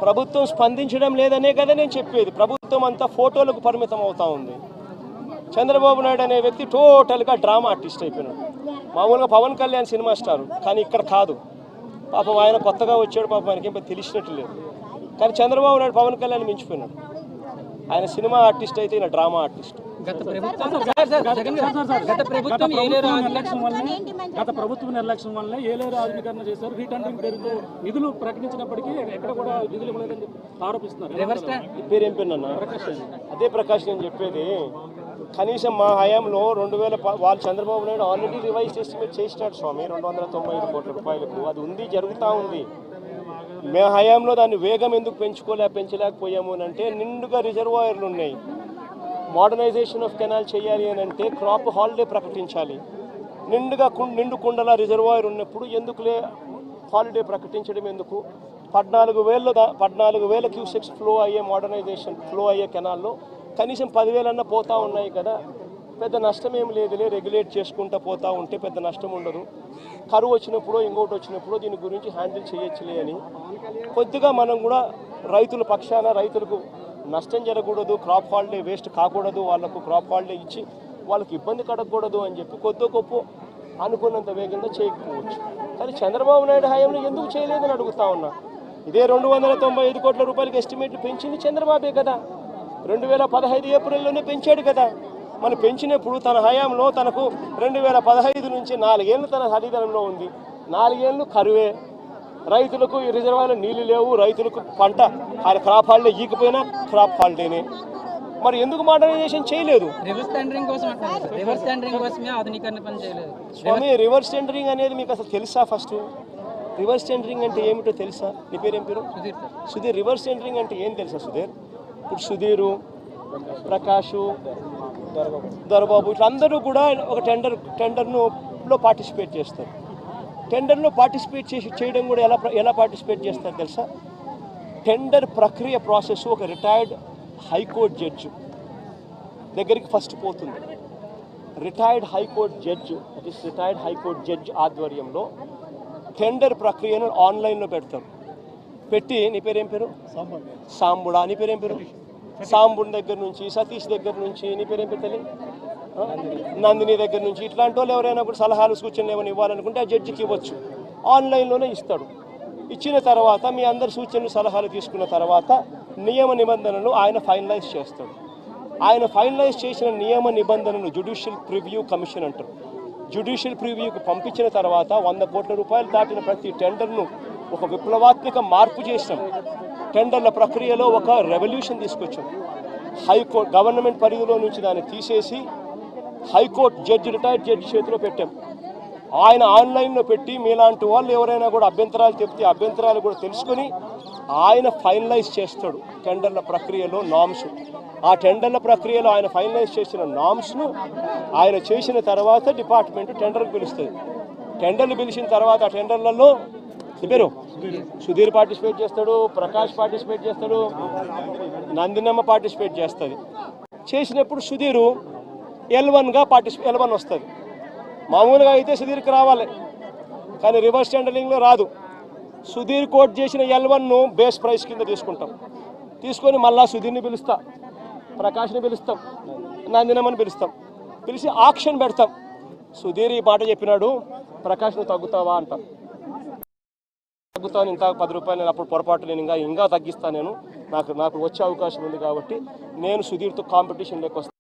ప్రభుత్వం స్పందించడం లేదనే కదా నేను చెప్పేది. ప్రభుత్వం అంతా ఫోటోలకు పరిమితం అవుతా ఉంది. చంద్రబాబు నాయుడు అనే వ్యక్తి టోటల్గా డ్రామా ఆర్టిస్ట్ అయిపోయినాడు. మామూలుగా పవన్ కళ్యాణ్ సినిమా స్టారు, కానీ ఇక్కడ కాదు. పాపం ఆయన కొత్తగా వచ్చాడు, పాపం ఆయనకి ఏం తెలిసినట్టు లేదు. కానీ చంద్రబాబు నాయుడు పవన్ కళ్యాణ్ మించిపోయినాడు. ఆయన సినిమా ఆర్టిస్ట్ అయితే ఈయన డ్రామా ఆర్టిస్ట్. గత ప్రభుత్వ నిర్లక్ష్యం వల్ల ఏలేరు ఆధునీకరణ చేశారు. రీటెండరింగ్ పేరుతో నిధులు ప్రకటించినప్పటికీ ఎక్కడ కూడా నిధులు ఇవ్వలేదని ఆరోపిస్తున్నారు. పేరేం పేరున్నా? అదే ప్రకాష్ నేను చెప్పేది. కనీసం మా హయాంలో 2000 వాళ్ళు Chandrababu Naidu already revise estimate చేసినాడు స్వామి 295 కోట్ల రూపాయలకు. అది ఉంది, జరుగుతూ ఉంది. మే హయాంలో దాన్ని వేగం ఎందుకు పెంచలేకపోయాము అని అంటే నిండుగా రిజర్వాయర్లు ఉన్నాయి. మోడర్నైజేషన్ ఆఫ్ కెనాల్ చేయాలి అని అంటే క్రాప్ హాలిడే ప్రకటించాలి. నిండు కుండల రిజర్వాయర్ ఉన్నప్పుడు ఎందుకులే హాలిడే ప్రకటించడం ఎందుకు? 14,000 క్యూసెక్స్ ఫ్లో అయ్యే కెనాల్లో కనీసం 10,000 అన్న పోతూ ఉన్నాయి కదా. పెద్ద నష్టం ఏం లేదులే, రెగ్యులేట్ చేసుకుంటూ పోతూ ఉంటే పెద్ద నష్టం ఉండదు. కరువు వచ్చినప్పుడు ఇంకోటి వచ్చినప్పుడు దీని గురించి హ్యాండిల్ చేయొచ్చులే అని కొద్దిగా మనం కూడా రైతుల పక్షాన రైతులకు నష్టం జరగకూడదు, క్రాప్ హాలిడే వేస్ట్ కాకూడదు, వాళ్ళకు క్రాప్ హాలిడే ఇచ్చి వాళ్ళకి ఇబ్బంది కడగకూడదు అని చెప్పి కొద్ది గొప్ప అనుకున్నంత వేగంగా చేయకపోవచ్చు. కానీ చంద్రబాబు నాయుడు హయాంలో ఎందుకు చేయలేదని అడుగుతా ఉన్నా. ఇదే 295 కోట్ల రూపాయలకి ఎస్టిమేట్లు పెంచింది చంద్రబాబే కదా. 2015 ఏప్రిల్లోనే పెంచాడు కదా. మనం పెంచినప్పుడు తన హయాంలో తనకు 2015 నుంచి 4 ఏళ్ళు తన అధికారంలో ఉంది. 4 ఏళ్ళు కరువే, రైతులకు ఈ రిజర్వాయర్లో నీళ్లు లేవు, రైతులకు పంట ఆయన క్రాప్ హాలిడే ఈకపోయినా క్రాప్ హాలిడేనే. మరి ఎందుకు మోడర్నైజేషన్ చేయలేదు? స్వామి, రివర్స్ టెండరింగ్ అనేది మీకు అసలు తెలుసా? ఫస్ట్ రివర్స్ టెండరింగ్ అంటే ఏమిటో తెలుసా? నీ పేరేం పేరు? సుధీర్. రివర్స్ టెండరింగ్ అంటే ఏం తెలుసా సుధీర్? ఇప్పుడు సుధీరు, ప్రకాషు, దొరబాబు ఇట్లా అందరూ కూడా ఒక టెండర్లో పార్టిసిపేట్ చేస్తారు. టెండర్లో పార్టిసిపేట్ చేయడం కూడా ఎలా పార్టిసిపేట్ చేస్తారు తెలుసా? టెండర్ ప్రక్రియ ప్రాసెస్ ఒక రిటైర్డ్ హైకోర్టు జడ్జి దగ్గరికి ఫస్ట్ పోతుంది. రిటైర్డ్ హైకోర్టు జడ్జి ఆధ్వర్యంలో టెండర్ ప్రక్రియను ఆన్లైన్లో పెడతారు. పెట్టి నీ పేరేం పేరు? సాంబుడా. నీ పేరేం పేరు? సాంబుడి దగ్గర నుంచి, సతీష్ దగ్గర నుంచి, నీ పేరేం పేరు తెలియదు, నందిని దగ్గర నుంచి ఇట్లాంటి వాళ్ళు ఎవరైనా కూడా సలహాలు సూచనలు ఏమైనా ఇవ్వాలనుకుంటే ఆ జడ్జికి ఇవ్వచ్చు. ఆన్లైన్లోనే ఇస్తాడు. ఇచ్చిన తర్వాత మీ అందరి సూచనలు సలహాలు తీసుకున్న తర్వాత నియమ నిబంధనలు ఆయన ఫైనలైజ్ చేస్తాడు. ఆయన ఫైనలైజ్ చేసిన నియమ నిబంధనలు జ్యుడిషియల్ ప్రివ్యూ కమిషన్ అంటారు. జ్యుడిషియల్ ప్రివ్యూకి పంపించిన తర్వాత 100 కోట్ల రూపాయలు దాటిన ప్రతి టెండర్ను ఒక విప్లవాత్మక మార్పు చేసాం. టెండర్ల ప్రక్రియలో ఒక రెవల్యూషన్ తీసుకొచ్చాం. హైకోర్టు గవర్నమెంట్ పరిధిలో నుంచి దాన్ని తీసేసి హైకోర్టు రిటైర్డ్ జడ్జి చేతిలో పెట్టాం. ఆయన ఆన్లైన్లో పెట్టి మీలాంటి వాళ్ళు ఎవరైనా కూడా అభ్యంతరాలు చెప్తే అభ్యంతరాలు కూడా తెలుసుకొని ఆయన ఫైనలైజ్ చేస్తాడు టెండర్ల ప్రక్రియలో నామ్స్. ఆ టెండర్ల ప్రక్రియలో ఆయన ఫైనలైజ్ చేసిన నామ్స్ను ఆయన చేసిన తర్వాత డిపార్ట్మెంట్ టెండర్కి పిలుస్తుంది. టెండర్లు పిలిచిన తర్వాత ఆ టెండర్లలో పేరు సుధీర్ పార్టిసిపేట్ చేస్తాడు, ప్రకాష్ పార్టిసిపేట్ చేస్తాడు, నందినమ్మ పార్టిసిపేట్ చేస్తుంది. చేసినప్పుడు సుధీరు L1గా L1 వస్తుంది. మామూలుగా అయితే సుధీర్కి రావాలి, కానీ రివర్స్ టెండరింగ్లో రాదు. సుధీర్ కోట్ చేసిన L1ను బేస్ ప్రైస్ కింద తీసుకొని మళ్ళా సుధీర్ని పిలుస్తా, ప్రకాష్ని పిలుస్తాం, నందినమ్మని పిలిచి ఆక్షన్ పెడతాం. సుధీర్ ఈ మాట చెప్పినాడు, ప్రకాష్ను తగ్గుతావా అంటాం. తగ్గుతాను, ఇంత 10 రూపాయలు నేను అప్పుడు పొరపాటు నేను ఇంకా తగ్గిస్తాను, నాకు వచ్చే అవకాశం ఉంది కాబట్టి నేను సుధీర్తో కాంపిటీషన్లోకి వస్తాను.